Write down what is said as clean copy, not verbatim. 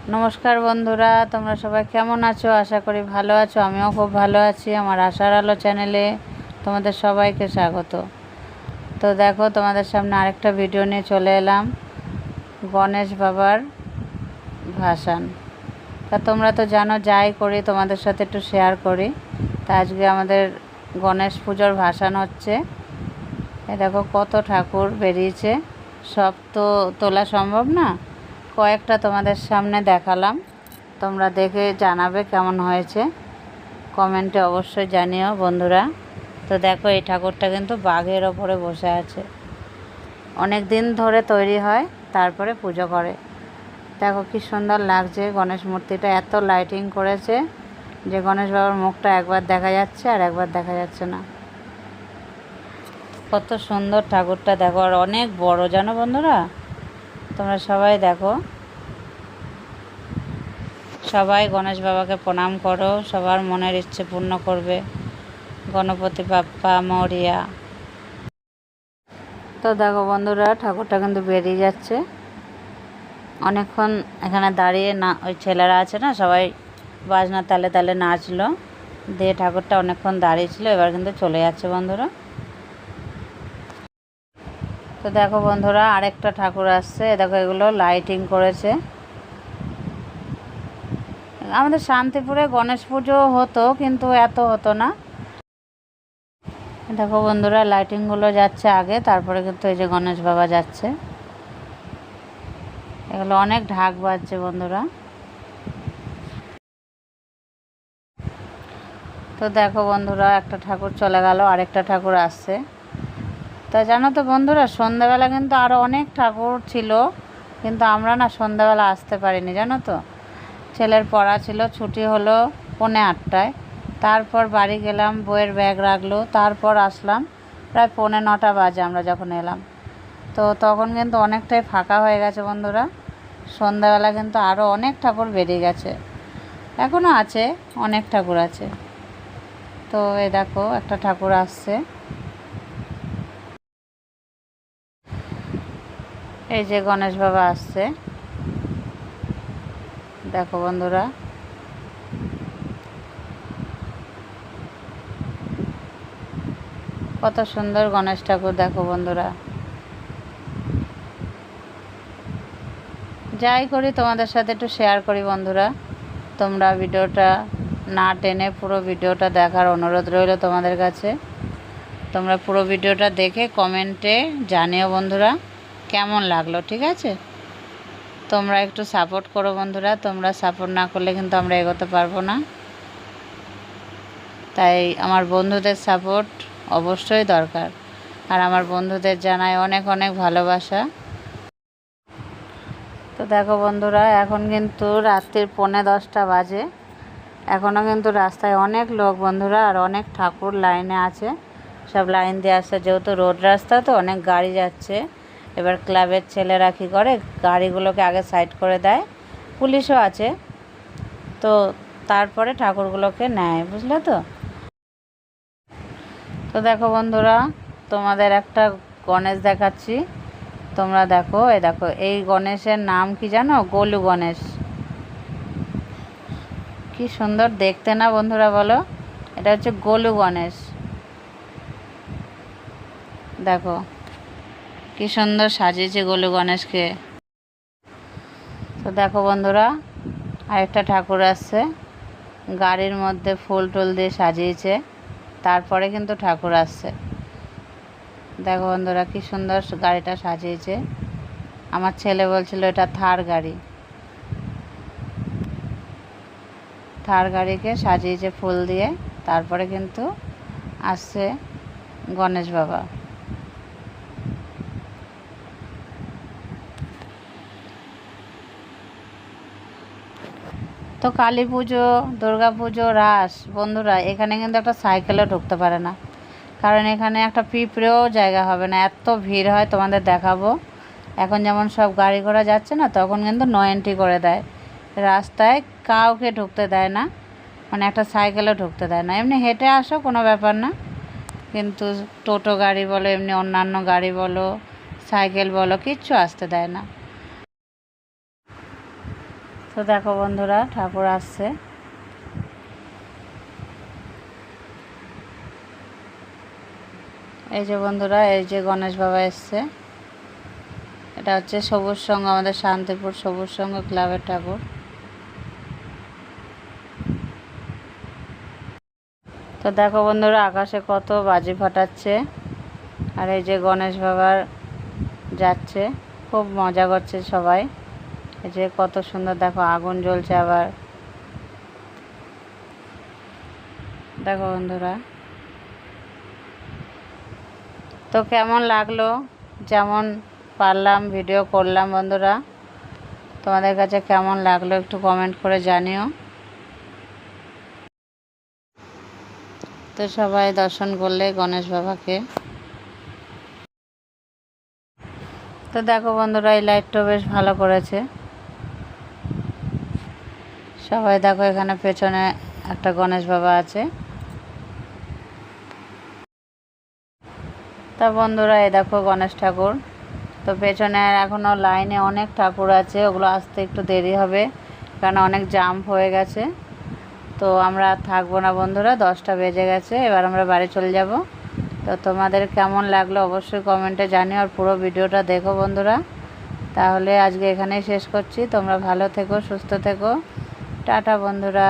নমস্কার বন্ধুরা, তোমরা সবাই কেমন আছো? আশা করি ভালো আছো। আমিও খুব ভালো আছি। আমার আশার আলো চ্যানেলে তোমাদের সবাইকে স্বাগত। তো দেখো, তোমাদের সামনে আরেকটা ভিডিও নিয়ে চলে এলাম, গণেশ বাবার ভাসান। তা তোমরা তো জানো, যাই করি তোমাদের সাথে একটু শেয়ার করি। তা আজকে আমাদের গণেশ পুজোর ভাসান হচ্ছে। এ দেখো কত ঠাকুর বেরিয়েছে, সব তো তোলা সম্ভব না, কয়েকটা তোমাদের সামনে দেখালাম। তোমরা দেখে জানাবে কেমন হয়েছে, কমেন্টে অবশ্যই জানিও বন্ধুরা। তো দেখো, এই ঠাকুরটা কিন্তু বাঘের ওপরে বসে আছে। অনেক দিন ধরে তৈরি হয়, তারপরে পুজো করে। দেখো কি সুন্দর লাগছে গণেশ মূর্তিটা, এত লাইটিং করেছে যে গণেশ বাবার মুখটা একবার দেখা যাচ্ছে আর একবার দেখা যাচ্ছে না। কত সুন্দর ঠাকুরটা দেখো, আর অনেক বড় জানো বন্ধুরা। তোমরা সবাই দেখো, সবাই গণেশ বাবাকে প্রণাম করো, সবার মনের ইচ্ছে পূর্ণ করবে। গণপতি বাপ্পা মরিয়া। তো দেখো বন্ধুরা, ঠাকুরটা কিন্তু বেরিয়ে যাচ্ছে। অনেকক্ষণ এখানে দাঁড়িয়ে না, ওই ছেলেরা আছে না, সবাই বাজনা তালে তালে নাচলো, দিয়ে ঠাকুরটা অনেকক্ষণ দাঁড়িয়েছিল, এবার কিন্তু চলে যাচ্ছে বন্ধুরা। তো দেখো বন্ধুরা, আরেকটা ঠাকুর আসছে। দেখো এগুলো লাইটিং করেছে। আমাদের শান্তিপুরে গণেশ পুজো হতো, কিন্তু এত হতো না। দেখো বন্ধুরা, লাইটিংগুলো যাচ্ছে আগে, তারপরে কিন্তু এই যে গণেশ বাবা যাচ্ছে। এগুলো অনেক ঢাক বাজছে বন্ধুরা। তো দেখো বন্ধুরা, একটা ঠাকুর চলে গেল, আরেকটা ঠাকুর আসছে। তা জানো তো বন্ধুরা, সন্ধ্যাবেলা কিন্তু আরও অনেক ঠাকুর ছিল, কিন্তু আমরা না সন্ধ্যাবেলা আসতে পারিনি জানো তো। ছেলের পড়া ছিল, ছুটি হলো 8:45। তারপর বাড়ি গেলাম, বইয়ের ব্যাগ রাখলো, তারপর আসলাম প্রায় 9:45 বাজে আমরা যখন এলাম। তো তখন কিন্তু অনেকটাই ফাঁকা হয়ে গেছে বন্ধুরা। সন্ধ্যাবেলা কিন্তু আরও অনেক ঠাকুর বেরিয়ে গেছে, এখনও আছে, অনেক ঠাকুর আছে। তো এই দেখো একটা ঠাকুর আসছে, এই যে গণেশ বাবা আসছে। দেখো বন্ধুরা, কত সুন্দর গণেশ ঠাকুর দেখো বন্ধুরা। যাই করি তোমাদের সাথে একটু শেয়ার করি বন্ধুরা। তোমরা ভিডিওটা না টেনে পুরো ভিডিওটা দেখার অনুরোধ রইল তোমাদের কাছে। তোমরা পুরো ভিডিওটা দেখে কমেন্টে জানিও বন্ধুরা কেমন লাগলো, ঠিক আছে? তোমরা একটু সাপোর্ট করো বন্ধুরা, তোমরা সাপোর্ট না করলে কিন্তু আমরা এগোতে পারবো না। তাই আমার বন্ধুদের সাপোর্ট অবশ্যই দরকার, আর আমার বন্ধুদের জানাই অনেক অনেক ভালোবাসা। তো দেখো বন্ধুরা, এখন কিন্তু রাত্রির 9:45 বাজে, এখনও কিন্তু রাস্তায় অনেক লোক বন্ধুরা, আর অনেক ঠাকুর লাইনে আছে, সব লাইন দিয়ে আসছে। যেহেতু রোড রাস্তা, তো অনেক গাড়ি যাচ্ছে। এবার ক্লাবের ছেলেরা কী করে, গাড়িগুলোকে আগে সাইড করে দেয়, পুলিশও আছে, তো তারপরে ঠাকুরগুলোকে নেয়, বুঝলে তো। তো দেখো বন্ধুরা, তোমাদের একটা গণেশ দেখাচ্ছি, তোমরা দেখো। দেখো এই গণেশের নাম কি জানো? গোলু গণেশ। কি সুন্দর দেখতে না বন্ধুরা, বলো? এটা হচ্ছে গোলু গণেশ। দেখো কি সুন্দর সাজিয়েছে গোলু গণেশকে। তো দেখো বন্ধুরা, আরেকটা ঠাকুর আসছে, গাড়ির মধ্যে ফুল টুল দিয়ে সাজিয়েছে, তারপরে কিন্তু ঠাকুর আসছে। দেখো বন্ধুরা, কি সুন্দর গাড়িটা সাজিয়েছে। আমার ছেলে বলছিল এটা থার গাড়ি, থার গাড়িকে সাজিয়েছে ফুল দিয়ে, তারপরে কিন্তু আসছে গণেশ বাবা। তো কালী পুজো, দুর্গা পুজো, রাস বন্ধুরা, এখানে কিন্তু একটা সাইকেলও ঢুকতে পারে না, কারণ এখানে একটা পিঁপড়েও জায়গা হবে না, এত ভিড় হয়। তোমাদের দেখাবো, এখন যেমন সব গাড়ি ঘোড়া যাচ্ছে না, তখন কিন্তু নো এন্ট্রি করে দেয়, রাস্তায় কাউকে ঢুকতে দেয় না, মানে একটা সাইকেলও ঢুকতে দেয় না। এমনি হেঁটে আসো, কোনো ব্যাপার না, কিন্তু টোটো গাড়ি বলো, এমনি অন্যান্য গাড়ি বলো, সাইকেল বলো, কিচ্ছু আসতে দেয় না। তো দেখো বন্ধুরা, ঠাকুর আসছে। এই যে বন্ধুরা, এই যে গণেশ বাবা এসছে। এটা হচ্ছে সবুজ সংঘ, আমাদের শান্তিপুর সবুজ সংঘ ক্লাবের ঠাকুর। তো দেখো বন্ধুরা, আকাশে কত বাজি ফাটাচ্ছে, আর এই যে গণেশ বাবার যাচ্ছে, খুব মজা করছে সবাই। এই যে কত সুন্দর দেখো, আগুন জ্বলছে আবার। দেখো বন্ধুরা, তো কেমন লাগলো, যেমন পারলাম ভিডিও করলাম বন্ধুরা। তোমাদের কাছে কেমন লাগলো একটু কমেন্ট করে জানিও। তো সবাই দর্শন করলে গণেশ বাবাকে। তো দেখো বন্ধুরা, এই লাইটটাও বেশ ভালো করেছে। সবাই দেখো, এখানে পেছনে একটা গণেশ বাবা আছে। তা বন্ধুরা, এই দেখো গণেশ ঠাকুর। তো পেছনে এখনও লাইনে অনেক ঠাকুর আছে, ওগুলো আসতে একটু দেরি হবে, কারণ অনেক জাম হয়ে গেছে। তো আমরা থাকবো না বন্ধুরা, 10টা বেজে গেছে, এবার আমরা বাড়ি চলে যাব। তো তোমাদের কেমন লাগলো অবশ্যই কমেন্টে জানিও, আর পুরো ভিডিওটা দেখো বন্ধুরা। তাহলে আজকে এখানেই শেষ করছি। তোমরা ভালো থেকো, সুস্থ থেকো। টাটা বন্ধুরা।